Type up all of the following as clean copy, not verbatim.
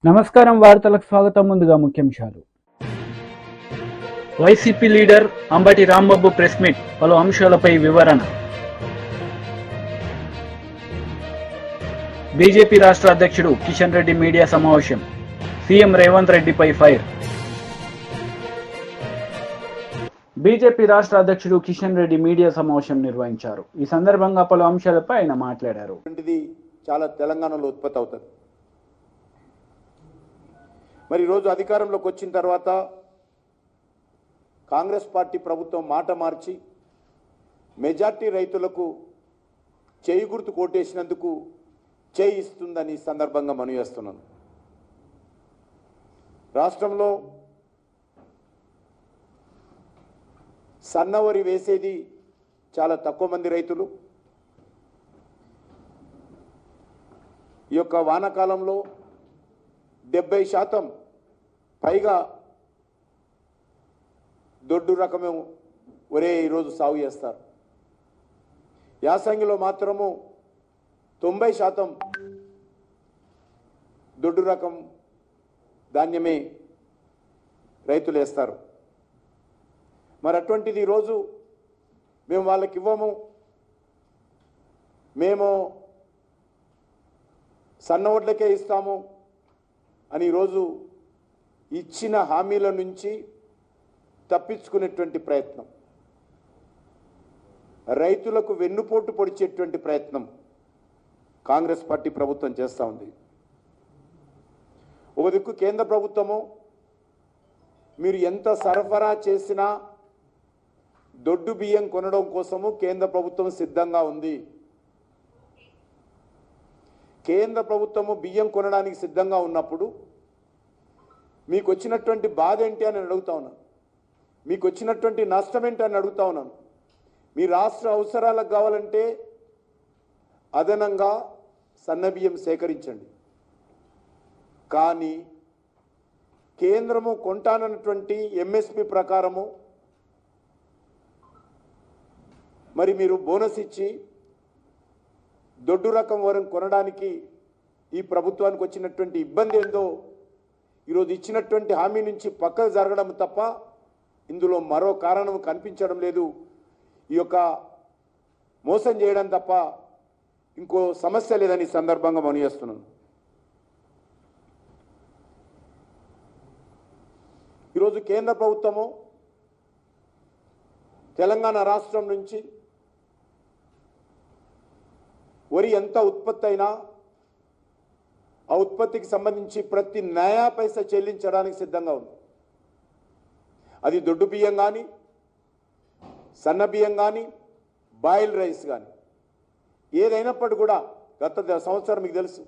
నమస్కారం వార్తలకు స్వాగతం. ముందుగా ముఖ్యాంశాలు. YCP leader Ambati Rambabu press meet, పలు అంశాలపై వివరణ. బీజేపీ రాష్ట్ర అధ్యక్షుడు కిషన్ రెడ్డి మీడియా సమావేశం, సీఎం రేవంత్ రెడ్డిపై ఫైర్. బీజేపీ రాష్ట్ర అధ్యక్షుడు కిషన్ రెడ్డి మీడియా సమావేశం నిర్వహించారు. ఈ సందర్భంగా పలు అంశాలపై ఆయన మాట్లాడారు. చాలా తెలంగాణలో ఉత్పత్తి అవుతుంది. మరి ఈరోజు అధికారంలోకి వచ్చిన తర్వాత కాంగ్రెస్ పార్టీ ప్రభుత్వం మాట మార్చి మెజార్టీ రైతులకు చేయి గుర్తు కోటేసినందుకు చేయి ఇస్తుందని సందర్భంగా మనవి చేస్తున్నాను. రాష్ట్రంలో సన్నవరి వేసేది చాలా తక్కువ మంది రైతులు. ఈ యొక్క వానాకాలంలో 70% పైగా దొడ్డు రకమే ఒరే ఈరోజు సాగు చేస్తారు. యాసంగిలో మాత్రము 90% దొడ్డు రకం ధాన్యమే రైతులు వేస్తారు. మరి అటువంటిది ఈరోజు మేము వాళ్ళకి ఇవ్వము, మేము సన్న వడ్లకే ఇస్తాము అని ఈరోజు ఇచ్చిన హామీల నుంచి తప్పించుకునేటువంటి ప్రయత్నం, రైతులకు వెన్నుపోటు పొడిచేటువంటి ప్రయత్నం కాంగ్రెస్ పార్టీ ప్రభుత్వం చేస్తూ ఉంది. ఒక దిక్కు కేంద్ర ప్రభుత్వము మీరు ఎంత సరఫరా చేసినా దొడ్డు బియ్యం కొనడం కోసము కేంద్ర ప్రభుత్వం సిద్ధంగా ఉంది. కేంద్ర ప్రభుత్వము బియ్యం కొనడానికి సిద్ధంగా ఉన్నప్పుడు మీకు వచ్చినటువంటి బాధ ఏంటి అని అడుగుతా ఉన్నాను, మీకు వచ్చినటువంటి నష్టం ఏంటి అని అడుగుతా ఉన్నాను. మీ రాష్ట్ర అవసరాలకు కావాలంటే అదనంగా సన్నబియ్యం సేకరించండి, కానీ కేంద్రము కొంటానన్నటువంటి ఎంఎస్పి ప్రకారము మరి మీరు బోనస్ ఇచ్చి దొడ్డు రకం వరం కొనడానికి ఈ ప్రభుత్వానికి వచ్చినటువంటి ఇబ్బంది ఏందో ఈరోజు ఇచ్చినటువంటి హామీ నుంచి పక్కకు జరగడం తప్ప ఇందులో మరో కారణం కనిపించడం లేదు. ఈ యొక్క మోసం చేయడం తప్ప ఇంకో సమస్య లేదని సందర్భంగా మనవి చేస్తున్నాను. ఈరోజు కేంద్ర ప్రభుత్వము తెలంగాణ రాష్ట్రం నుంచి వరి ఎంత ఉత్పత్తి అయినా ఆ ఉత్పత్తికి సంబంధించి ప్రతి నయా పైసా చెల్లించడానికి సిద్ధంగా ఉంది. అది దొడ్డు బియ్యం కానీ, సన్న బియ్యం కానీ, బాయిల్ రైస్ కానీ ఏదైనప్పటికీ కూడా గత సంవత్సరం మీకు తెలుసు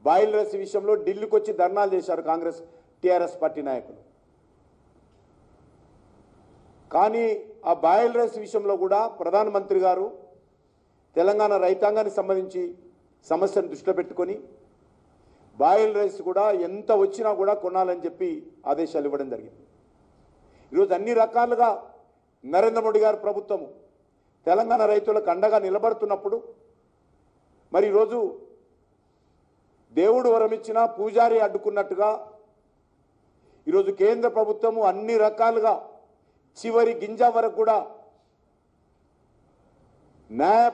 బాయిల్ రైస్ విషయంలో ఢిల్లీకి వచ్చి ధర్నాలు చేశారు కాంగ్రెస్ టీఆర్ఎస్ పార్టీ నాయకులు. కానీ ఆ బాయిల్ రైస్ విషయంలో కూడా ప్రధానమంత్రి గారు తెలంగాణ రైతాంగానికి సంబంధించి సమస్యను దృష్టిలో పెట్టుకొని బాయిల్ రైస్ కూడా ఎంత వచ్చినా కూడా కొనాలని చెప్పి ఆదేశాలు ఇవ్వడం జరిగింది. ఈరోజు అన్ని రకాలుగా నరేంద్ర మోడీ గారి ప్రభుత్వము తెలంగాణ రైతులకు అండగా నిలబడుతున్నప్పుడు మరి ఈరోజు దేవుడు వరమిచ్చినా పూజారి అడ్డుకున్నట్టుగా ఈరోజు కేంద్ర ప్రభుత్వము అన్ని రకాలుగా చివరి గింజ వరకు కూడా న్యాయ.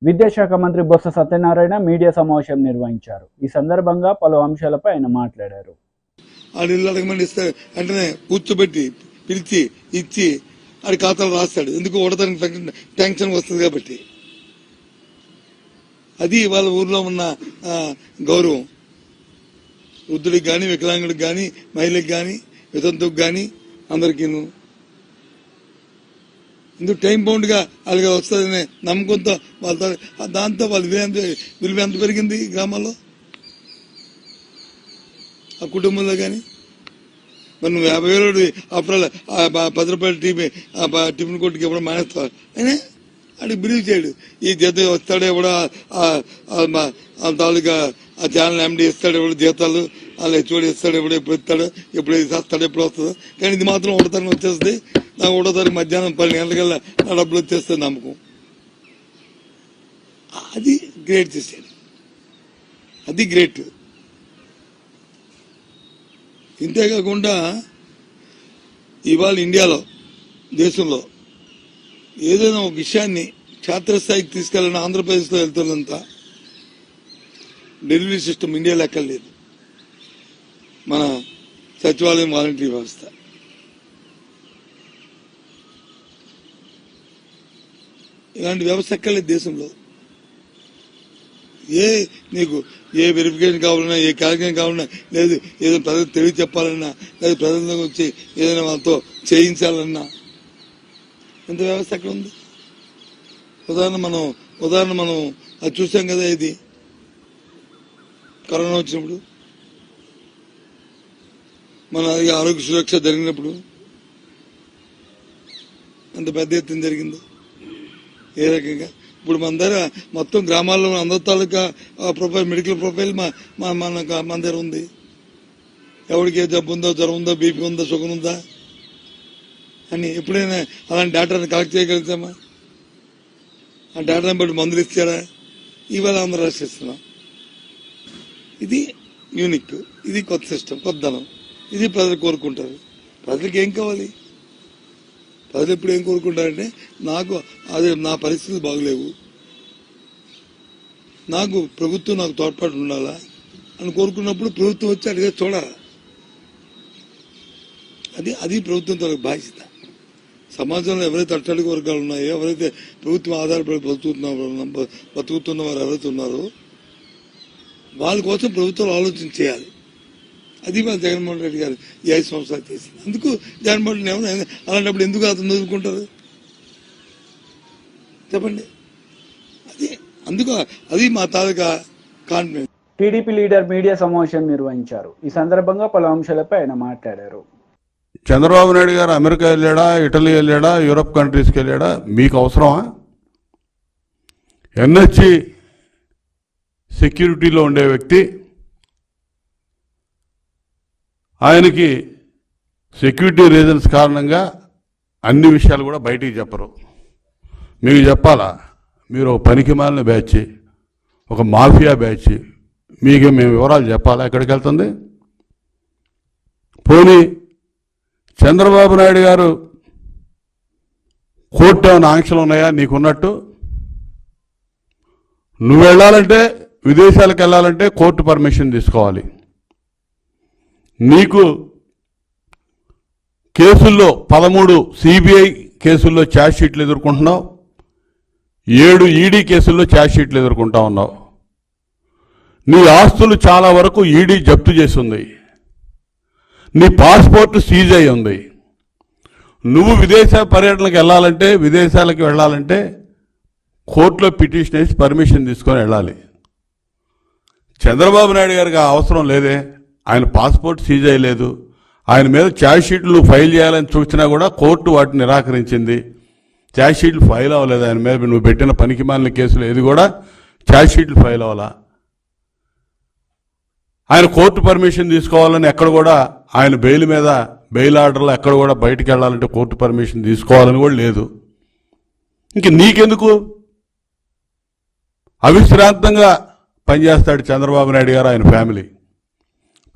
విద్యాశాఖ మంత్రి బొత్స సత్యనారాయణ మీడియా సమావేశం నిర్వహించారు. ఈ సందర్భంగా పలు అంశాలపై ఆయన మాట్లాడారు. అంటే కూర్చోబెట్టి పిలిచి ఇచ్చి ఆడి ఖాతాలు రాస్తాడు, ఎందుకు ఓడటానికి టెన్షన్ వస్తుంది కాబట్టి. అది వాళ్ళ ఊర్లో ఉన్న గౌరవం. వృద్ధుడికి కానీ, వికలాంగుడికి కానీ, మహిళకి కానీ, వితంతువుకి కానీ అందరికీ ఇందుకు టైం బౌండ్ గా అలాగే వస్తుందనే నమ్మకంతో వాళ్ళ దాంతో వాళ్ళ విలువ ఎంత పెరిగింది గ్రామాల్లో, ఆ కుటుంబంలో కానీ. మరి నువ్వు 50,000 అప్పుడు 10 రూపాయల టిఫిన్ కొట్టుకి ఇవ్వడం మానేస్తావు. అయినా అడిగి బిలీవ్ చేయడు. ఈ జీతం వస్తాడు ఎవడో తాలూకా ఆ ఛానల్ ఎండి ఇస్తాడు, ఎవడు జీతాలు అలా హెచ్ఓడి ఇస్తాడు, ఎప్పుడు ఇస్తాడు, ఎప్పుడు ఇస్తాడు, ఎప్పుడు వస్తుందో. కానీ ఇది మాత్రం ఒకటో వచ్చేస్తుంది. నాకు 1వ తారీఖు మధ్యాహ్నం 12 గంటలకల్లా నా డబ్బులు వచ్చేస్తుంది నమ్మకం. అది గ్రేట్ చేశాడు, అది గ్రేట్. ఇంతేకాకుండా ఇవాళ ఇండియాలో దేశంలో ఏదైనా ఒక విషయాన్ని క్షేత్రస్థాయికి తీసుకెళ్ళిన ఆంధ్రప్రదేశ్లో వెళ్తున్నంత డెలివరీ సిస్టమ్ ఇండియా లెక్కలు లేదు. మన సచివాలయం వాలంటరీ వ్యవస్థ ఇలాంటి వ్యవస్థ ఎక్కర్లేదు దేశంలో. నీకు ఏ వెరిఫికేషన్ కావాలన్నా, ఏ క్యాల్కులేషన్ కావాలన్నా, లేదు ఏదైనా ప్రజలకు తెలివి చెప్పాలన్నా, లేదా ప్రజలకు వచ్చి ఏదైనా వాళ్ళతో చేయించాలన్నా ఎంత వ్యవస్థ ఎక్కడ ఉంది? ఉదాహరణ మనం అది చూసాం కదా, ఇది కరోనా వచ్చినప్పుడు మన ఆరోగ్య సురక్ష జరిగినప్పుడు అంత పెద్ద ఎత్తున జరిగింది. ఏ రకంగా ఇప్పుడు మన దగ్గర మొత్తం గ్రామాల్లో అందరి తాలూకా ప్రొఫైల్, మెడికల్ ప్రొఫైల్ మన దగ్గర ఉంది. ఎవరికి ఏ జబ్బు ఉందో, జ్వరం ఉందో, బీపీ ఉందో, షుగర్ ఉందా అని ఎప్పుడైనా అలాంటి డేటాను కలెక్ట్ చేయగలుగుతామా? ఆ డేటాను బట్టి మందులు ఇచ్చారా? ఇవాళ అందరూ రాసిస్తున్నాం. ఇది యూనిక్, ఇది కొత్త సిస్టమ్, కొత్తదనం. ఇది ప్రజలు కోరుకుంటారు. ప్రజలకు ఏం కావాలి? ప్రజలు ఎప్పుడు ఏం కోరుకుంటారంటే, నాకు అదే నా పరిస్థితులు బాగలేవు, నాకు ప్రభుత్వం నాకు తోడ్పాటు ఉండాలా అని కోరుకున్నప్పుడు ప్రభుత్వం వచ్చి అడిగే చూడాలి. అది ప్రభుత్వం తన బాధ్యత. సమాజంలో ఎవరైతే అట్టడుగు వర్గాలు ఉన్నాయో, ఎవరైతే ప్రభుత్వం ఆధారపడి బతుకుతున్న వారు ఎవరైతే ఉన్నారో వాళ్ళ కోసం ప్రభుత్వం ఆలోచన చేయాలి. అది మన జగన్మోహన్ రెడ్డి గారు ఈ 5 సంవత్సరాలు చేసింది. అందుకు జగన్మోహన్ రెడ్డి ఏమన్నా అలాంటప్పుడు ఎందుకు అతను వదులుకుంటారు చెప్పండి? అది మా తాలూకా కాన్ఫిడెన్స్. టీడీపీ లీడర్ మీడియా సమావేశం నిర్వహించారు. ఈ సందర్భంగా పలు అంశాలపై ఆయన మాట్లాడారు. చంద్రబాబు నాయుడు గారు అమెరికా వెళ్ళాడా, ఇటలీ వెళ్ళాడా, యూరప్ కంట్రీస్కి వెళ్ళాడా? మీకు అవసరమా? ఎన్హెచ్సి సెక్యూరిటీలో ఉండే వ్యక్తి, ఆయనకి సెక్యూరిటీ రీజన్స్ కారణంగా అన్ని విషయాలు కూడా బయటికి చెప్పరు. మీకు చెప్పాలా? మీరు ఒక పనికి మాలిన బ్యాచ్, ఒక మాఫియా బ్యాచ్, మీకు మేము వివరాలు చెప్పాలా ఎక్కడికి వెళ్తుంది? పోనీ చంద్రబాబు నాయుడు గారు కోర్టు ఏమైనా ఆంక్షలు ఉన్నాయా నీకున్నట్టు? నువ్వు వెళ్ళాలంటే, విదేశాలకు వెళ్ళాలంటే కోర్టు పర్మిషన్ తీసుకోవాలి. నీకు కేసుల్లో 13 సిబిఐ కేసుల్లో ఛార్జ్ షీట్లు ఎదుర్కొంటున్నావు, 7 ఈడీ కేసుల్లో ఛార్జ్ షీట్లు ఎదుర్కొంటా ఉన్నావు. నీ ఆస్తులు చాలా వరకు ఈడీ జప్తు చేసింది. నీ పాస్పోర్ట్ సీజ్ అయి ఉంది. నువ్వు విదేశ పర్యటనకు వెళ్ళాలంటే, విదేశాలకు వెళ్ళాలంటే కోర్టులో పిటిషన్ వేసి పర్మిషన్ తీసుకొని వెళ్ళాలి. చంద్రబాబు నాయుడు గారికి ఆ అవసరం లేదే. ఆయన పాస్పోర్ట్ సీజ్ అయ్యలేదు. ఆయన మీద ఛార్జ్ షీట్లు ఫైల్ చేయాలని చూసినా కూడా కోర్టు వాటిని నిరాకరించింది. ఛార్జ్ షీట్లు ఫైల్ అవ్వలేదు ఆయన మీద. నువ్వు పెట్టిన పనికి మాలిన కేసులు ఏది కూడా ఛార్జ్ షీట్లు ఫైల్ అవ్వాలా? ఆయన కోర్టు పర్మిషన్ తీసుకోవాలని ఎక్కడ కూడా, ఆయన బెయిల్ మీద బెయిల్ ఆర్డర్లో ఎక్కడ కూడా బయటికి వెళ్ళాలంటే కోర్టు పర్మిషన్ తీసుకోవాలని కూడా లేదు. ఇంక నీకెందుకు? అవిశ్రాంతంగా పనిచేస్తాడు చంద్రబాబు నాయుడు గారు, ఆయన ఫ్యామిలీ.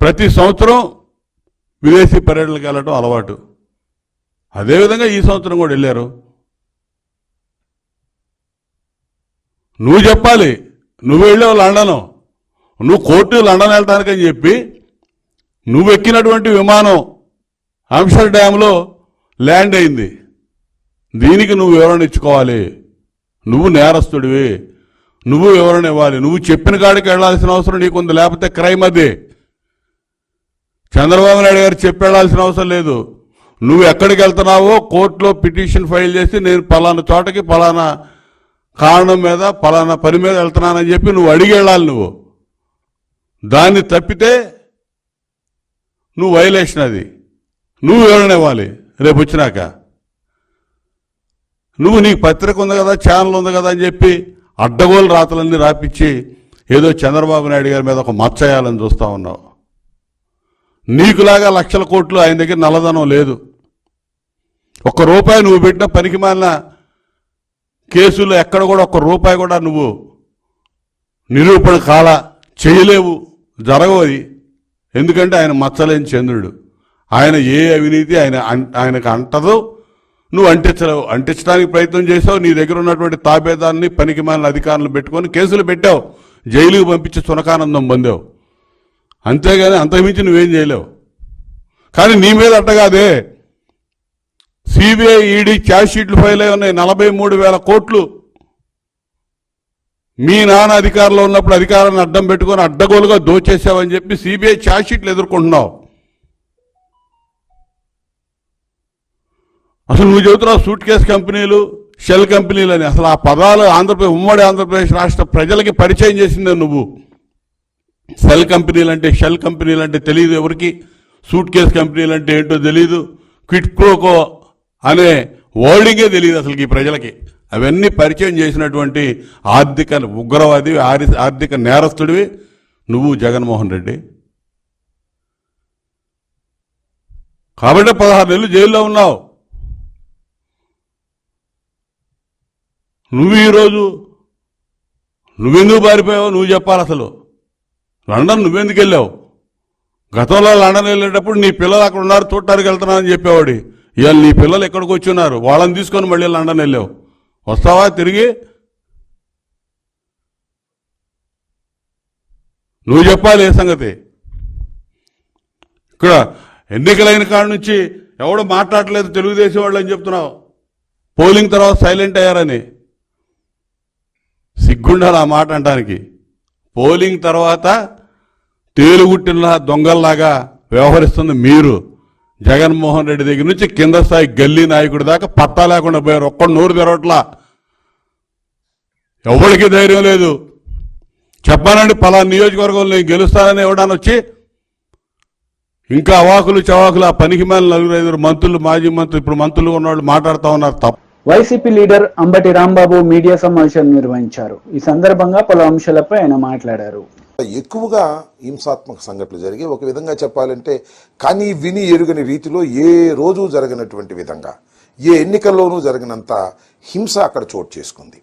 ప్రతి సంవత్సరం విదేశీ పర్యటనలకు వెళ్ళడం అలవాటు. అదేవిధంగా ఈ సంవత్సరం కూడా వెళ్ళారు. నువ్వు చెప్పాలి. నువ్వు వెళ్ళావు లండను, నువ్వు కోర్టు లండన్ వెళ్ళటానికని చెప్పి నువ్వు ఎక్కినటువంటి విమానం ఆమ్స్టర్డామ్లో ల్యాండ్ అయింది. దీనికి నువ్వు వివరణ ఇచ్చుకోవాలి. నువ్వు నేరస్తుడివి, నువ్వు వివరణ ఇవ్వాలి. నువ్వు చెప్పిన కాడికి వెళ్లాల్సిన అవసరం నీకుంది, లేకపోతే క్రైమ్ అది. చంద్రబాబు నాయుడు గారు చెప్పి వెళ్లాల్సిన అవసరం లేదు. నువ్వు ఎక్కడికి వెళ్తున్నావో కోర్టులో పిటిషన్ ఫైల్ చేసి, నేను పలానా చోటకి పలానా కారణం మీద పలానా పని మీద వెళ్తున్నానని చెప్పి నువ్వు అడిగి వెళ్ళాలి. నువ్వు దాన్ని తప్పితే నువ్వు వైలేషన్, అది నువ్వు వివరణ ఇవ్వాలి. రేపు వచ్చినాక నువ్వు నీకు పత్రిక ఉంది కదా, ఛానల్ ఉంది కదా అని చెప్పి అడ్డగోలు రాతలన్నీ రాపిచ్చి ఏదో చంద్రబాబు నాయుడు గారి మీద ఒక మచ్చయాలని చూస్తూ ఉన్నావు. నీకులాగా లక్షల కోట్లు ఆయన దగ్గర నల్లధనం లేదు. ₹1 నువ్వు పెట్టిన పనికి మాలిన కేసుల్లో ఎక్కడ కూడా ₹1 కూడా నువ్వు నిరూపణ చేయలేవు, జరగవు. అది ఎందుకంటే ఆయన మచ్చలేని చంద్రుడు. ఆయన ఏ అవినీతి ఆయనకు అంటదో, నువ్వు అంటించలేవు. అంటించడానికి ప్రయత్నం చేసావు. నీ దగ్గర ఉన్నటువంటి తాబేదాన్ని పనికిమాలిన అధికారులు పెట్టుకొని కేసులు పెట్టావు, జైలుకు పంపించి సునకానందం పొందావు. అంతేగాని అంతకుమించి నువ్వేం చేయలేవు. కానీ నీ మీద అట్టగాదే, సిబిఐ ఈడీ ఛార్జ్ షీట్లు ఫైల్ అయి ఉన్నాయి. 43,000 కోట్లు మీ నాన్న అధికారంలో ఉన్నప్పుడు అధికారాన్ని అడ్డం పెట్టుకొని అడ్డగోలుగా దోచేసావని చెప్పి సిబిఐ ఛార్జ్ షీట్లు ఎదుర్కొంటున్నావు. అసలు నువ్వు చెబుతున్నావు సూట్ కేసు కంపెనీలు, షెల్ కంపెనీలు అని. అసలు ఆ పదాలు ఉమ్మడి ఆంధ్రప్రదేశ్ రాష్ట్ర ప్రజలకి పరిచయం చేసిందే నువ్వు. సెల్ కంపెనీలు అంటే, షెల్ కంపెనీలు అంటే తెలియదు ఎవరికి, సూట్ కేసు కంపెనీలు అంటే ఏంటో తెలియదు, క్విట్ ప్రోకో అనే వర్డింగే తెలియదు అసలు ఈ ప్రజలకి. అవన్నీ పరిచయం చేసినటువంటి ఆర్థిక ఉగ్రవాది, ఆర్థిక నేరస్తుడివి నువ్వు జగన్మోహన్ రెడ్డి. కాబట్టి 16 నెలలు జైల్లో ఉన్నావు. నువ్వు ఈరోజు నువ్వెందుకు పారిపోయావు నువ్వు చెప్పాలి. అసలు లండన్ నువ్వెందుకు వెళ్ళావు? గతంలో లండన్ వెళ్ళేటప్పుడు నీ పిల్లలు అక్కడ ఉన్నారు చూడటానికి వెళ్తున్నానని చెప్పేవాడి. ఇవాళ నీ పిల్లలు ఎక్కడికి వచ్చి ఉన్నారు, వాళ్ళని తీసుకొని మళ్ళీ లండన్ వెళ్ళావు. వస్తావా తిరిగి? నువ్వు చెప్పాలి ఏ సంగతి. ఇక్కడ ఎన్నికలైన కాడ నుంచి ఎవడు మాట్లాడలేదు తెలుగుదేశం వాళ్ళు అని చెప్తున్నావు. పోలింగ్ తర్వాత సైలెంట్ అయ్యారని. సిగ్గుండాలి ఆ మాట అంటానికి. పోలింగ్ తర్వాత తేలుగుట్టిన దొంగల్లాగా వ్యవహరిస్తుంది మీరు. జగన్మోహన్ రెడ్డి దగ్గర నుంచి కింద స్థాయి గల్లీ నాయకుడి దాకా పత్తా లేకుండా పోయారు. ఒక్కడు నోరు తెరవట్లా. ఎవరికి ధైర్యం లేదు. చెప్పానండి పలానా నియోజకవర్గంలో నేను గెలుస్తానని ఎవడాన్ని వచ్చి ఇంకా అవాకులు చవాకులు ఆ పనికి మేల 4-5 మంత్రులు, మాజీ మంత్రులు, ఇప్పుడు మంత్రులు ఉన్నవాళ్ళు మాట్లాడుతూ ఉన్నారు తప్ప. YCP leader Ambati Rambabu media సమావేశం నిర్వహించారు. ఈ సందర్భంగా పలు అంశాలపై ఆయన మాట్లాడారు. ఎక్కువగా హింసాత్మక సంఘటనలు జరిగి, ఒక విధంగా చెప్పాలంటే కానీ విని ఎరుగని రీతిలో ఏ రోజు జరగనటువంటి విధంగా, ఏ ఎన్నికల్లోనూ జరిగినంత హింస అక్కడ చోటు చేసుకుంది.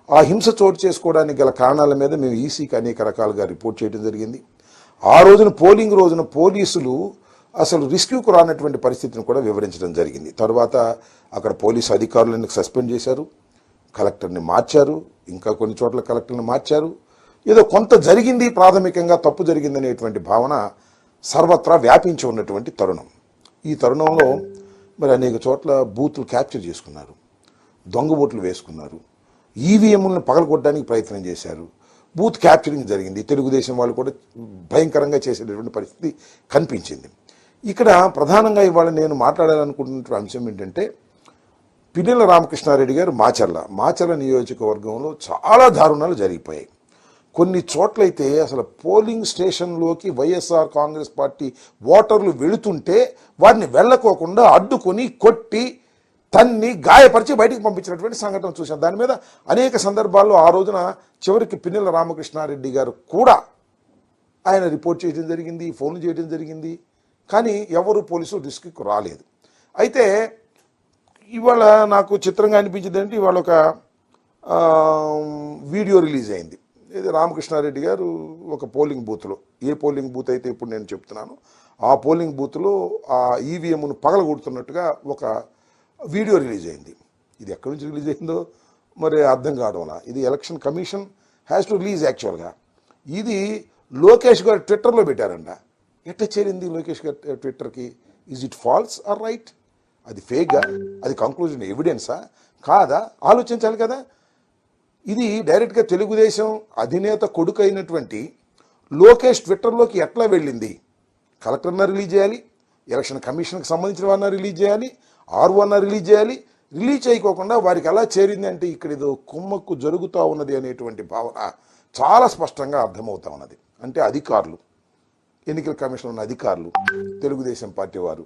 ఆ హింస చోటు చేసుకోవడానికి గల కారణాల మీద మేము ఈసీకి అనేక రకాలుగా రిపోర్ట్ చేయడం జరిగింది. ఆ రోజున పోలింగ్ రోజున పోలీసులు అసలు రిస్క్యూకు రానటువంటి పరిస్థితిని కూడా వివరించడం జరిగింది. తర్వాత అక్కడ పోలీసు అధికారులను సస్పెండ్ చేశారు, కలెక్టర్ని మార్చారు, ఇంకా కొన్ని చోట్ల కలెక్టర్ని మార్చారు. ఏదో కొంత జరిగింది, ప్రాథమికంగా తప్పు జరిగిందనేటువంటి భావన సర్వత్రా వ్యాపించి ఉన్నటువంటి తరుణం. ఈ తరుణంలో మరి అనేక చోట్ల బూతులు క్యాప్చర్ చేసుకున్నారు, దొంగ ఓట్లు వేసుకున్నారు, ఈవీఎంలను పగలగొట్టడానికి ప్రయత్నం చేశారు, బూత్ క్యాప్చరింగ్ జరిగింది. తెలుగుదేశం వాళ్ళు కూడా భయంకరంగా చేసేటటువంటి పరిస్థితి కనిపించింది. ఇక్కడ ప్రధానంగా ఇవాళ నేను మాట్లాడాలనుకుంటున్న అంశం ఏంటంటే, పిన్నెల రామకృష్ణారెడ్డి గారు మాచర్ల నియోజకవర్గంలో చాలా దారుణాలు జరిగిపోయాయి. కొన్ని చోట్లయితే అసలు పోలింగ్ స్టేషన్లోకి వైఎస్ఆర్ కాంగ్రెస్ పార్టీ ఓటర్లు వెళుతుంటే వారిని వెళ్ళకోకుండా అడ్డుకొని కొట్టి తన్ని గాయపరిచి బయటికి పంపించినటువంటి సంఘటన చూశాం. దాని మీద అనేక సందర్భాల్లో ఆ రోజున చివరికి పిన్నెల రామకృష్ణారెడ్డి గారు కూడా ఆయన రిపోర్ట్ చేయడం జరిగింది, ఫోన్లు చేయడం జరిగింది. కానీ ఎవరు పోలీసులు రిస్క్కి రాలేదు. అయితే ఇవాళ నాకు చిత్రంగా అనిపించింది అంటే, ఇవాళ ఒక వీడియో రిలీజ్ అయింది. ఇది రామకృష్ణారెడ్డి గారు ఒక పోలింగ్ బూత్లో, ఏ పోలింగ్ బూత్ అయితే ఇప్పుడు నేను చెప్తున్నాను ఆ పోలింగ్ బూత్లో ఆ ఈవీఎంను పగలగొడుతున్నట్టుగా ఒక వీడియో రిలీజ్ అయింది. ఇది ఎక్కడి నుంచి రిలీజ్ అయిందో మరి అర్థం కావడంలా. ఇది election commission has to release. యాక్చువల్గా ఇది లోకేష్ గారు ట్విట్టర్లో పెట్టారంట. ఎట్లా చేరింది లోకేష్ గారు ట్విట్టర్కి? Is it false or right? అది ఫేక్గా, అది కంక్లూజన్ ఎవిడెన్సా కాదా ఆలోచించాలి కదా. ఇది డైరెక్ట్గా తెలుగుదేశం అధినేత కొడుకు అయినటువంటి లోకేష్ ట్విట్టర్లోకి ఎట్లా వెళ్ళింది? కలెక్టర్న రిలీజ్ చేయాలి, ఎలక్షన్ కమిషన్కి సంబంధించిన వారిని రిలీజ్ చేయాలి, ఆర్ఓన్న రిలీజ్ చేయాలి. రిలీజ్ చేయకోకుండా వారికి ఎలా చేరింది అంటే ఇక్కడ ఏదో కుమ్మక్కు జరుగుతూ ఉన్నది అనేటువంటి భావన చాలా స్పష్టంగా అర్థమవుతా ఉన్నది. అంటే అధికారులు, ఎన్నికల కమిషన్ ఉన్న అధికారులు, తెలుగుదేశం పార్టీ వారు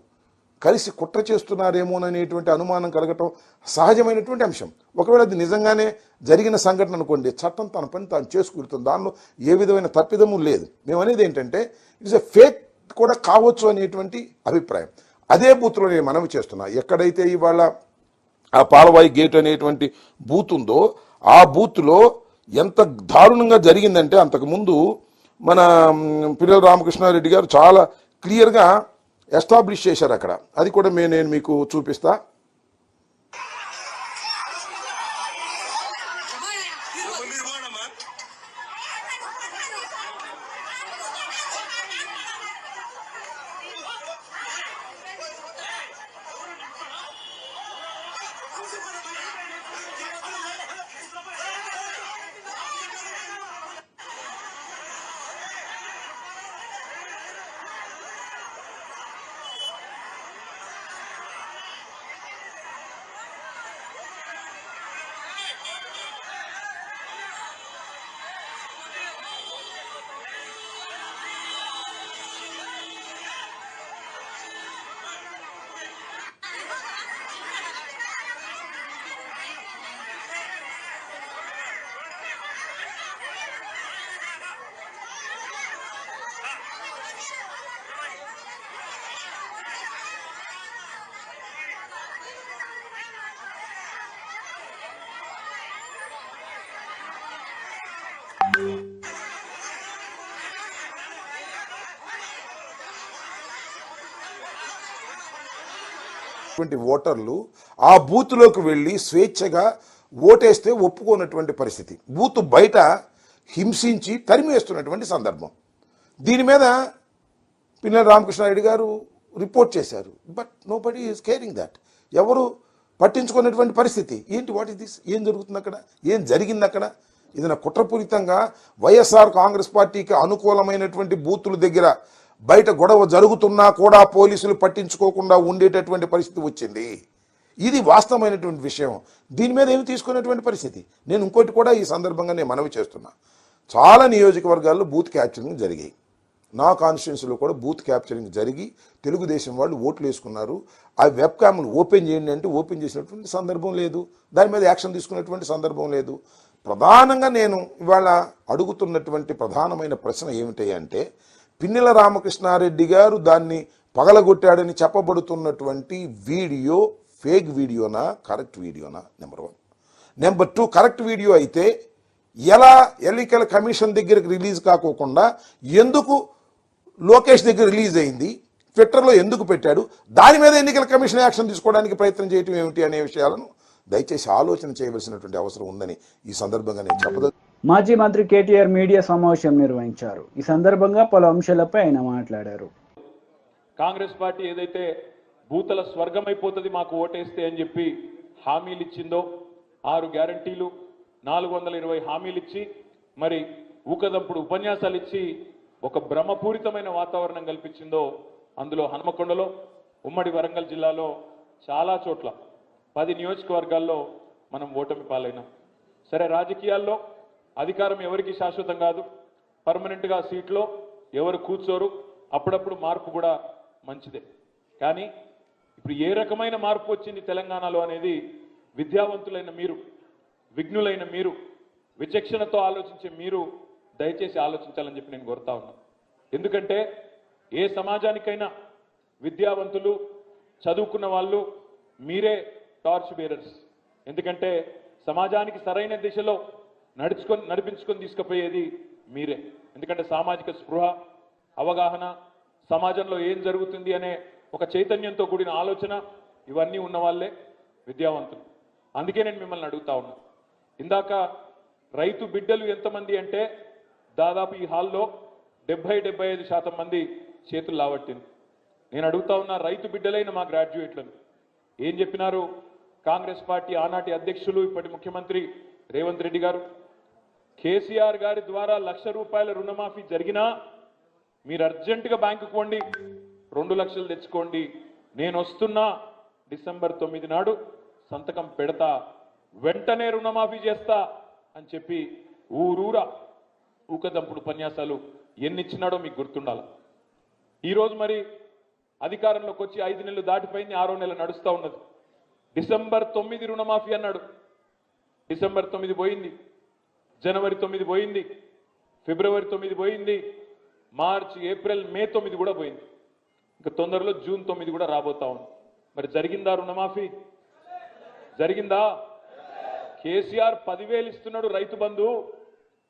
కలిసి కుట్ర చేస్తున్నారేమోననేటువంటి అనుమానం కలగటం సహజమైనటువంటి అంశం. ఒకవేళ అది నిజంగానే జరిగిన సంఘటన అనుకోండి, చట్టం తన పని తాను చేసుకుంటుంది, దానిలో ఏ విధమైన తప్పిదము లేదు. మేము అనేది ఏంటంటే ఇట్స్ ఎ ఫేక్ కూడా కావచ్చు అనేటువంటి అభిప్రాయం. అదే బూత్లో నేను మనవి చేస్తున్నా, ఎక్కడైతే ఇవాళ ఆ పాలవాయి గేట్ అనేటువంటి బూత్ ఉందో ఆ బూత్లో ఎంత దారుణంగా జరిగిందంటే, అంతకుముందు మన పిల్లల రామకృష్ణారెడ్డి గారు చాలా క్లియర్గా ఎస్టాబ్లిష్ చేశారు అక్కడ. అది కూడా నేను మీకు చూపిస్తా. ఓటర్లు ఆ బూత్లోకి వెళ్ళి స్వేచ్ఛగా ఓటేస్తే ఒప్పుకోనటువంటి పరిస్థితి, బూత్ బయట హింసించి తరిమేస్తున్నటువంటి సందర్భం. దీని మీద పిన్నెల రామకృష్ణారెడ్డి గారు రిపోర్ట్ చేశారు. But nobody is caring that. ఎవరు పట్టించుకున్నటువంటి పరిస్థితి ఏంటి? What is this? ఏం జరుగుతుంది అక్కడ? ఏం జరిగింది అక్కడ? ఇది కుట్రపూరితంగా వైఎస్ఆర్ కాంగ్రెస్ పార్టీకి అనుకూలమైనటువంటి బూతుల దగ్గర బయట గొడవ జరుగుతున్నా కూడా పోలీసులు పట్టించుకోకుండా ఉండేటటువంటి పరిస్థితి వచ్చింది. ఇది వాస్తవమైనటువంటి విషయం. దీని మీద ఏమి తీసుకునేటువంటి పరిస్థితి. నేను ఇంకోటి కూడా ఈ సందర్భంగా నేను మనవి చేస్తున్నా. చాలా నియోజకవర్గాల్లో బూత్ క్యాప్చరింగ్ జరిగాయి. నా కాన్స్టిట్యున్సీలో కూడా బూత్ క్యాప్చరింగ్ జరిగి తెలుగుదేశం వాళ్ళు ఓట్లు వేసుకున్నారు. ఆ వెబ్ క్యామ్లు ఓపెన్ చేయండి అంటే ఓపెన్ చేసినటువంటి సందర్భం లేదు. దాని మీద యాక్షన్ తీసుకున్నటువంటి సందర్భం లేదు. ప్రధానంగా నేను ఇవాళ అడుగుతున్నటువంటి ప్రధానమైన ప్రశ్న ఏమిటి అంటే, పిన్నెల రామకృష్ణారెడ్డి గారు దాన్ని పగలగొట్టాడని చెప్పబడుతున్నటువంటి వీడియో ఫేక్ వీడియోనా, కరెక్ట్ వీడియోనా? నెంబర్ 1. నెంబర్ 2, కరెక్ట్ వీడియో అయితే ఎలా ఎన్నికల కమిషన్ దగ్గరికి రిలీజ్ కాకోకుండా ఎందుకు లోకేష్ దగ్గర రిలీజ్ అయింది, ట్విట్టర్లో ఎందుకు పెట్టాడు, దాని మీద ఎన్నికల కమిషన్ యాక్షన్ తీసుకోవడానికి ప్రయత్నం చేయటం ఏమిటి అనే విషయాలను దయచేసి ఆలోచన చేయవలసినటువంటి అవసరం ఉందని ఈ సందర్భంగా నేను చెప్పదలు. మాజీ మంత్రి కేటీఆర్ మీడియా సమావేశం నిర్వహించారు. ఈ సందర్భంగా పలు అంశాలపై ఆయన మాట్లాడారు. కాంగ్రెస్ పార్టీ ఏదైతే భూతల స్వర్గమైపోతుంది మాకు ఓటేస్తే అని చెప్పి హామీలు ఇచ్చిందో, 6 గ్యారంటీలు 420 హామీలు ఇచ్చి మరి ఊకదంపుడు ఉపన్యాసాలు ఇచ్చి ఒక భ్రమపూరితమైన వాతావరణం కల్పించిందో, అందులో హనుమకొండలో, ఉమ్మడి వరంగల్ జిల్లాలో చాలా చోట్ల 10 నియోజకవర్గాల్లో మనం ఓటమి పాలైనాం. సరే, రాజకీయాల్లో అధికారం ఎవరికి శాశ్వతం కాదు. పర్మనెంట్గా సీట్లో ఎవరు కూర్చోరు. అప్పుడప్పుడు మార్పు కూడా మంచిదే. కానీ ఇప్పుడు ఏ రకమైన మార్పు వచ్చింది తెలంగాణలో అనేది విద్యావంతులైన మీరు, విఘ్నులైన మీరు, విచక్షణతో ఆలోచించే మీరు దయచేసి ఆలోచించాలని చెప్పి నేను కోరుతా ఉన్నాను. ఎందుకంటే ఏ సమాజానికైనా విద్యావంతులు, చదువుకున్న వాళ్ళు మీరే టార్చ్ బేరర్స్. ఎందుకంటే సమాజానికి సరైన దిశలో నడిపించుకొని తీసుకుపోయేది మీరే. ఎందుకంటే సామాజిక స్పృహ, అవగాహన, సమాజంలో ఏం జరుగుతుంది అనే ఒక చైతన్యంతో కూడిన ఆలోచన ఇవన్నీ ఉన్న వాళ్ళే విద్యావంతులు. అందుకే నేను మిమ్మల్ని అడుగుతా ఉన్నా. ఇందాక రైతు బిడ్డలు ఎంతమంది అంటే దాదాపు ఈ హాల్లో 70-75% మంది చేతులు లావట్టింది. నేను అడుగుతా ఉన్నా, రైతు బిడ్డలైన మా గ్రాడ్యుయేట్లను ఏం చెప్పినారు? కాంగ్రెస్ పార్టీ ఆనాటి అధ్యక్షులు, ఇప్పటి ముఖ్యమంత్రి రేవంత్ రెడ్డి గారు, కేసీఆర్ గారి ద్వారా ₹1,00,000 రుణమాఫీ జరిగినా మీరు అర్జెంటుగా బ్యాంకుకు పోండి, 2 లక్షలు తెచ్చుకోండి, నేను వస్తున్నా, డిసెంబర్ 9 నాడు సంతకం పెడతా, వెంటనే రుణమాఫీ చేస్తా అని చెప్పి ఊరూరా ఊకదంపుడు ఉపన్యాసాలు ఎన్నిచ్చినాడో మీకు గుర్తుండాలి. ఈరోజు మరి అధికారంలోకి వచ్చి 5 నెలలు దాటిపోయింది, 6వ నెల నడుస్తూ ఉన్నది. డిసెంబర్ 9 రుణమాఫీ అన్నాడు. డిసెంబర్ 9 పోయింది, జనవరి 9 పోయింది, ఫిబ్రవరి 9 పోయింది, మార్చి, ఏప్రిల్, మే 9 కూడా పోయింది. ఇంకా తొందరలో జూన్ 9 కూడా రాబోతా ఉంది. మరి జరిగిందా రుణమాఫీ? జరిగిందా? కేసీఆర్ 10,000 ఇస్తున్నాడు రైతు బంధు,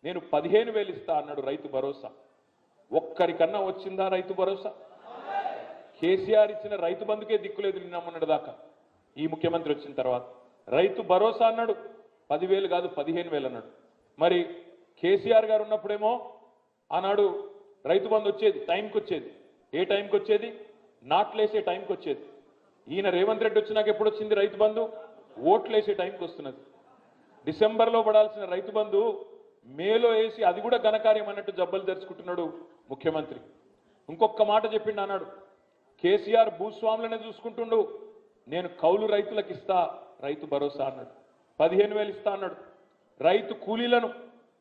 నేను 15,000 ఇస్తా అన్నాడు రైతు భరోసా. ఒక్కరికన్నా వచ్చిందా రైతు భరోసా? కేసీఆర్ ఇచ్చిన రైతు బంధుకే దిక్కులేదు నిన్న మొన్నటి దాకా. ఈ ముఖ్యమంత్రి వచ్చిన తర్వాత రైతు భరోసా అన్నాడు, 10,000 కాదు 15,000 అన్నాడు. మరి కేసీఆర్ గారు ఉన్నప్పుడేమో ఆనాడు రైతు బంధు వచ్చేది, టైంకి వచ్చేది. ఏ టైంకి వచ్చేది? నాట్లేసే టైంకి వచ్చేది. ఈయన రేవంత్ రెడ్డి వచ్చినాక ఎప్పుడు వచ్చింది రైతు బంధు? ఓట్లేసే టైంకి వస్తున్నది. డిసెంబర్లో పడాల్సిన రైతు బంధు మేలో వేసి అది కూడా ఘనకార్యం అన్నట్టు జబ్బలు తెరుచుకుంటున్నాడు ముఖ్యమంత్రి. ఇంకొక మాట చెప్పిండు అన్నాడు, కేసీఆర్ భూస్వాములనే చూసుకుంటుండు, నేను కౌలు రైతులకు ఇస్తా రైతు భరోసా అన్నాడు. 15,000 ఇస్తా అన్నాడు. రైతు కూలీలను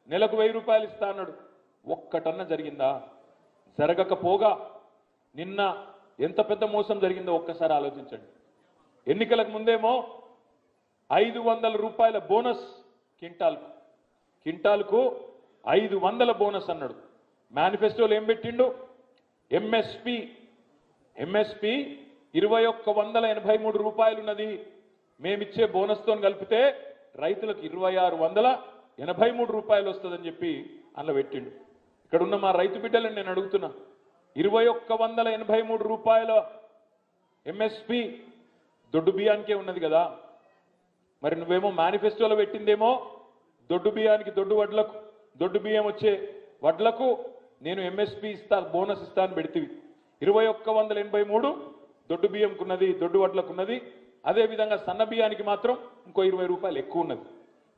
నెలకు 1,000 రూపాయలు ఇస్తా అన్నాడు. ఒక్కటన్నా జరిగిందా? జరగకపోగా నిన్న ఎంత పెద్ద మోసం జరిగిందో ఒక్కసారి ఆలోచించండి. ఎన్నికలకు ముందేమో 500 రూపాయల బోనస్ కింటాల్కు 500 బోనస్ అన్నాడు. మేనిఫెస్టోలో ఏం పెట్టిండు? ఎంఎస్పి 2,183 రూపాయలు ఉన్నది, మేమిచ్చే బోనస్తో కలిపితే రైతులకు 2,683 రూపాయలు వస్తుందని చెప్పి అందులో పెట్టిండు. ఇక్కడ ఉన్న మా రైతు బిడ్డలను నేను అడుగుతున్నా, 2,183 రూపాయల ఎంఎస్పి దొడ్డు బియ్యానికే ఉన్నది కదా. మరి నువ్వేమో మేనిఫెస్టోలో పెట్టిందేమో దొడ్డు బియ్యానికి, దొడ్డు బియ్యం వచ్చే వడ్లకు నేను ఎంఎస్పి ఇస్తా, బోనస్ ఇస్తా అని పెడితివి. 2,183 దొడ్డు బియ్యంకున్నది, దొడ్డు వడ్లకున్నది. అదేవిధంగా సన్న బియ్యానికి మాత్రం ఇంకో 20 రూపాయలు ఎక్కువ ఉన్నది.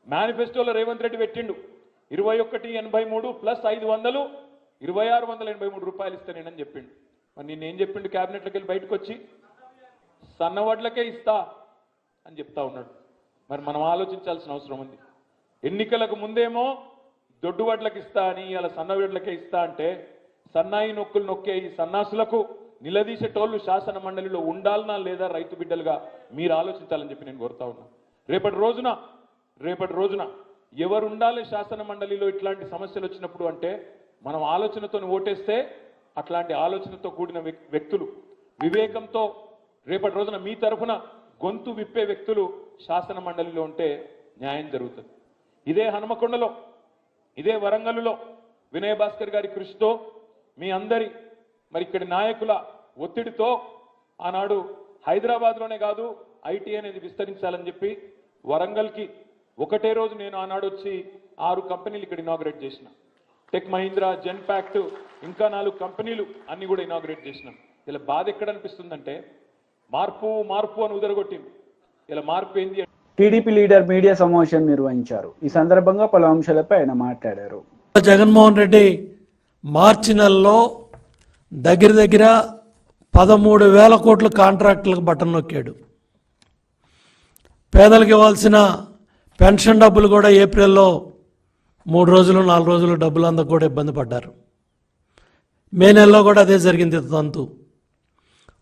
మేనిఫెస్టోలో రేవంత్ రెడ్డి పెట్టిండు 2183 ప్లస్ 500 2,683 రూపాయలు ఇస్తానేనని చెప్పిండు. మరి నిన్నేం చెప్పిండు? క్యాబినెట్లోకి వెళ్ళి బయటకు వచ్చి సన్న వడ్లకే ఇస్తా అని చెప్తా ఉన్నాడు. మరి మనం ఆలోచించాల్సిన అవసరం ఉంది. ఎన్నికలకు ముందేమో దొడ్డు వడ్లకు ఇస్తా అని, ఇలా సన్న వడ్లకే ఇస్తా అంటే సన్నాయి నొక్కులు నొక్కే ఈ సన్నాసులకు నిలదీసేటోళ్ళు శాసన మండలిలో ఉండాలనా లేదా రైతు బిడ్డలుగా మీరు ఆలోచించాలని చెప్పి నేను కోరుతా ఉన్నా. రేపటి రోజున ఎవరు ఉండాలి శాసన మండలిలో ఇట్లాంటి సమస్యలు వచ్చినప్పుడు అంటే మనం ఆలోచనతో ఓటేస్తే అట్లాంటి ఆలోచనతో కూడిన వ్యక్తులు, వివేకంతో రేపటి రోజున మీ తరఫున గొంతు విప్పే వ్యక్తులు శాసన మండలిలో ఉంటే న్యాయం జరుగుతుంది. ఇదే హనుమకొండలో, ఇదే వరంగల్లో వినయ భాస్కర్ గారి కృషితో మీ అందరి మరి ఇక్కడి నాయకుల ఒత్తిడితో ఆనాడు హైదరాబాద్లోనే కాదు ఐటీ అనేది విస్తరించాలని చెప్పి వరంగల్కి ఒకటే రోజు నేను ఆనాడు వచ్చి 6 కంపెనీలు ఇక్కడ ఇనాగ్రేట్ చేసిన. టెక్ మహీంద్రా, జెన్పాక్ట్, ఇంకా 4 కంపెనీలు అన్ని కూడా ఇనాగ్రేట్ చేసినాం. ఇలా బాధ ఎక్కడ అనిపిస్తుందంటే మార్పు అని ఉదరగొట్టింది. ఇలా మార్పు ఏంది? టీడీపీ లీడర్ మీడియా సమావేశం నిర్వహించారు. ఈ సందర్భంగా పలు అంశాలపై ఆయన మాట్లాడారు. జగన్మోహన్ రెడ్డి మార్చి నెలలో దగ్గర 13,000 కోట్ల కాంట్రాక్టులకు బటన్ నొక్కాడు. పేదలకు ఇవ్వాల్సిన పెన్షన్ డబ్బులు కూడా ఏప్రిల్లో 3 రోజులు 4 రోజులు డబ్బులు అందకు కూడా ఇబ్బంది పడ్డారు. మే నెలలో కూడా అదే జరిగింది తంతు.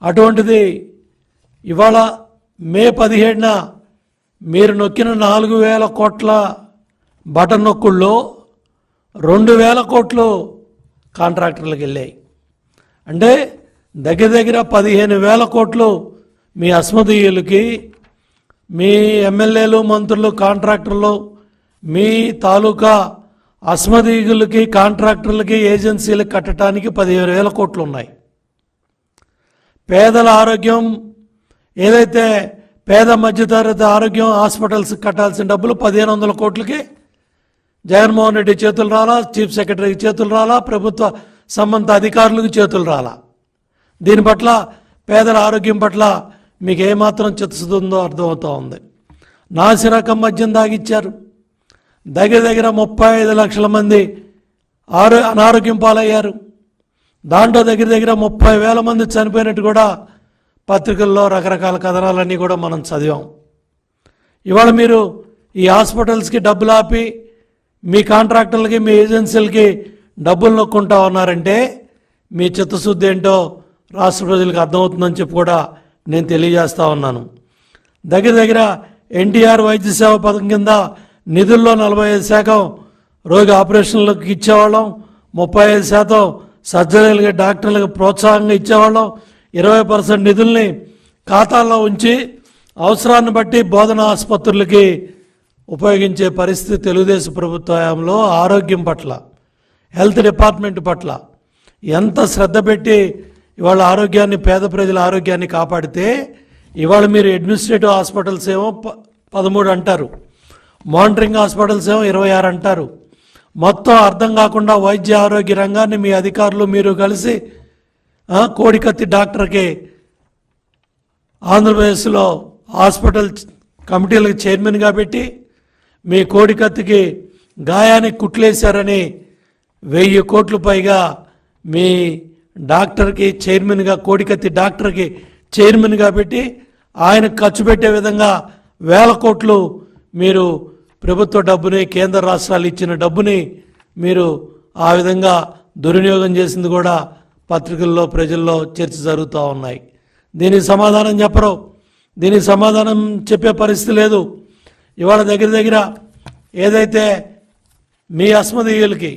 అటువంటిది ఇవాళ మే 17న మీరు నొక్కిన 4,000 కోట్ల బటన్ నొక్కుల్లో 2,000 కోట్లు కాంట్రాక్టర్లకు వెళ్ళాయి. అంటే దగ్గర 15,000 కోట్లు మీ అస్మదీయులకి, మీ ఎమ్మెల్యేలు, మంత్రులు, కాంట్రాక్టర్లు, మీ తాలూకా అస్మదీయులకి, కాంట్రాక్టర్లకి, ఏజెన్సీలకు కట్టడానికి 15,000 కోట్లు ఉన్నాయి. పేదల ఆరోగ్యం ఏదైతే పేద మధ్యతరగతి ఆరోగ్యం హాస్పిటల్స్కి కట్టాల్సిన డబ్బులు 1,500 కోట్లకి జగన్మోహన్ రెడ్డి చేతులు రాలా, చీఫ్ సెక్రటరీకి చేతులు రాలా, ప్రభుత్వ సంబంధిత అధికారులకు చేతులు రాలా. దీని పట్ల పేదల ఆరోగ్యం పట్ల మీకు ఏమాత్రం చిత్తశుద్ధి ఉందో అర్థమవుతూ ఉంది. నాసిరకం మద్యం తాగిచ్చారు. దగ్గర 35 లక్షల మంది అనారోగ్యం పాలయ్యారు. దాంట్లో దగ్గర 30,000 మంది చనిపోయినట్టు కూడా పత్రికల్లో రకరకాల కథనాలన్నీ కూడా మనం చదివాం. ఇవాళ మీరు ఈ హాస్పిటల్స్కి డబ్బులు ఆపి మీ కాంట్రాక్టర్లకి, మీ ఏజెన్సీలకి డబ్బులు నొక్కుంటా ఉన్నారంటే మీ చిత్తశుద్ధి ఏంటో రాష్ట్ర ప్రజలకు అర్థమవుతుందని చెప్పి కూడా నేను తెలియజేస్తా ఉన్నాను. దగ్గర ఎన్టీఆర్ వైద్య సేవ పథకం కింద నిధుల్లో 45% రోగి ఆపరేషన్లకు ఇచ్చేవాళ్ళం, 35% సర్జరీలకి, డాక్టర్లకు ప్రోత్సాహంగా ఇచ్చేవాళ్ళం. 20% నిధుల్ని ఖాతాల్లో ఉంచి అవసరాన్ని బట్టి బోధనా ఆసుపత్రులకి ఉపయోగించే పరిస్థితి తెలుగుదేశం ప్రభుత్వ హయాంలో ఆరోగ్యం పట్ల, హెల్త్ డిపార్ట్మెంట్ పట్ల ఎంత శ్రద్ధ పెట్టి ఇవాళ ఆరోగ్యాన్ని, పేద ప్రజల ఆరోగ్యాన్ని కాపాడితే ఇవాళ మీరు అడ్మినిస్ట్రేటివ్ హాస్పిటల్స్ ఏమో 13 అంటారు, మానిటరింగ్ హాస్పిటల్స్ ఏమో 26 అంటారు. మొత్తం అర్థం కాకుండా వైద్య ఆరోగ్య రంగాన్ని మీ అధికారులు మీరు కలిసి కోడికత్తి డాక్టర్కి ఆంధ్రప్రదేశ్లో హాస్పిటల్ కమిటీలకు చైర్మన్గా పెట్టి మీ కోడికత్తికి గాయానికి కుట్లేశారని 1000 కోట్లు పైగా మీ డాక్టర్కి చైర్మన్గా, కోడికత్తి డాక్టర్కి చైర్మన్గా పెట్టి ఆయన ఖర్చు పెట్టే విధంగా 1000 కోట్లు మీరు ప్రభుత్వ డబ్బుని, కేంద్ర రాష్ట్రాలు ఇచ్చిన డబ్బుని మీరు ఆ విధంగా దుర్వినియోగం చేసింది కూడా పత్రికల్లో, ప్రజల్లో చర్చ జరుగుతూ ఉన్నాయి. దీనికి సమాధానం చెప్పరు, దీనికి సమాధానం చెప్పే పరిస్థితి లేదు. ఇవాళ దగ్గర ఏదైతే మీ అస్మదీయులకి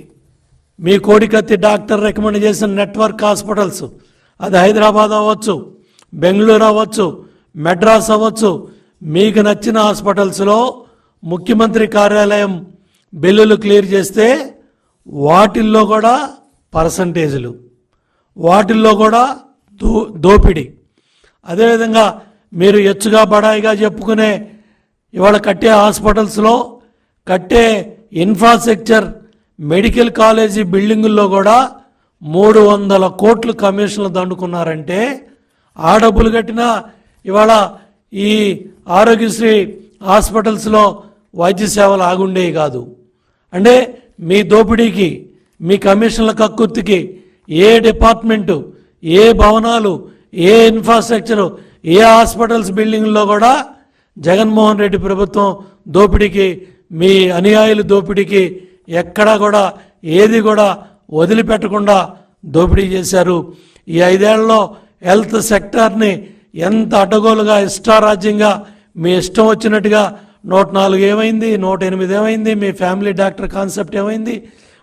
మీ కోడికత్తి డాక్టర్ రికమెండ్ చేసిన నెట్వర్క్ హాస్పిటల్స్, అది హైదరాబాద్ అవ్వచ్చు, బెంగళూరు అవ్వచ్చు, మెడ్రాస్ అవ్వచ్చు, మీకు నచ్చిన హాస్పిటల్స్లో ముఖ్యమంత్రి కార్యాలయం బిల్లులు క్లియర్ చేస్తే వాటిల్లో కూడా పర్సంటేజీలు, వాటిల్లో కూడా దోపిడీ. అదేవిధంగా మీరు ఎచ్చుగా బడాయిగా చెప్పుకునే ఇవాళ కట్టే హాస్పిటల్స్లో కట్టే ఇన్ఫ్రాస్ట్రక్చర్, మెడికల్ కాలేజీ బిల్డింగుల్లో కూడా 300 కోట్లు కమిషన్లు దండుకున్నారంటే ఆ డబ్బులు కట్టినా ఇవాళ ఈ ఆరోగ్యశ్రీ హాస్పిటల్స్లో వైద్య సేవలు ఆగుండేవి కాదు. అంటే మీ దోపిడీకి, మీ కమిషన్ల కక్కుర్తికి ఏ డిపార్ట్మెంటు, ఏ భవనాలు, ఏ ఇన్ఫ్రాస్ట్రక్చరు, ఏ హాస్పిటల్స్ బిల్డింగ్లో కూడా జగన్మోహన్ రెడ్డి ప్రభుత్వం దోపిడీకి, మీ అనుయాయుల దోపిడీకి ఎక్కడా కూడా ఏది కూడా వదిలిపెట్టకుండా దోపిడీ చేశారు. ఈ 5 ఏళ్లలో హెల్త్ సెక్టార్ని ఎంత అడ్డగోలుగా, ఇష్టారాజ్యంగా, మీ ఇష్టం వచ్చినట్టుగా 104 ఏమైంది, 108 ఏమైంది, మీ ఫ్యామిలీ డాక్టర్ కాన్సెప్ట్ ఏమైంది,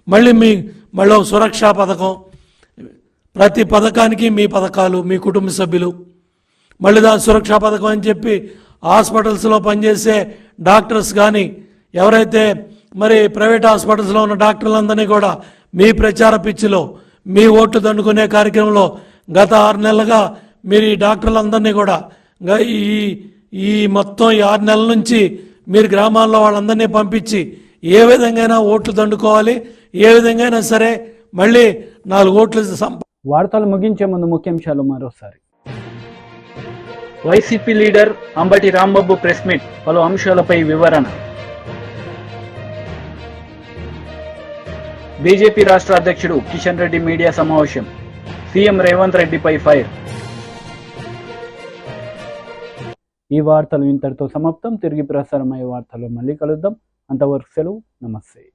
మళ్ళీ సురక్షా పథకం, ప్రతి పథకానికి మీ పథకాలు, మీ కుటుంబ సభ్యులు, మళ్ళీ దాని సురక్షా పథకం అని చెప్పి హాస్పిటల్స్లో పనిచేసే డాక్టర్స్ కానీ, ఎవరైతే మరి ప్రైవేట్ హాస్పిటల్స్లో ఉన్న డాక్టర్లందరినీ కూడా మీ ప్రచార పిచ్చిలో, మీ ఓట్లు దండుకునే కార్యక్రమంలో గత 6 నెలలుగా మీరు ఈ డాక్టర్లందరినీ కూడా ఈ మొత్తం 6 నెలల నుంచి మీరు గ్రామాల్లో వాళ్ళందరినీ పంపించి ఏ విధంగా ఓట్లు దండుకోవాలి, ఏ విధంగా సరే మళ్ళీ 4 ఓట్లు వార్తలు ముగించే ముందు ముఖ్యాంశాలు మరోసారి. YCP leader Ambati Rambabu press meet, పలు అంశాలపై వివరణ. బీజేపీ రాష్ట్ర అధ్యక్షుడు కిషన్ రెడ్డి మీడియా సమావేశం, సీఎం రేవంత్ రెడ్డిపై ఫైర్. ఈ వార్తలు ఇంతటితో సమాప్తం. తిరిగి ప్రసారమయ్యే వార్తలు మళ్ళీ కలుద్దాం. అంతవరకు సెలవు. నమస్తే.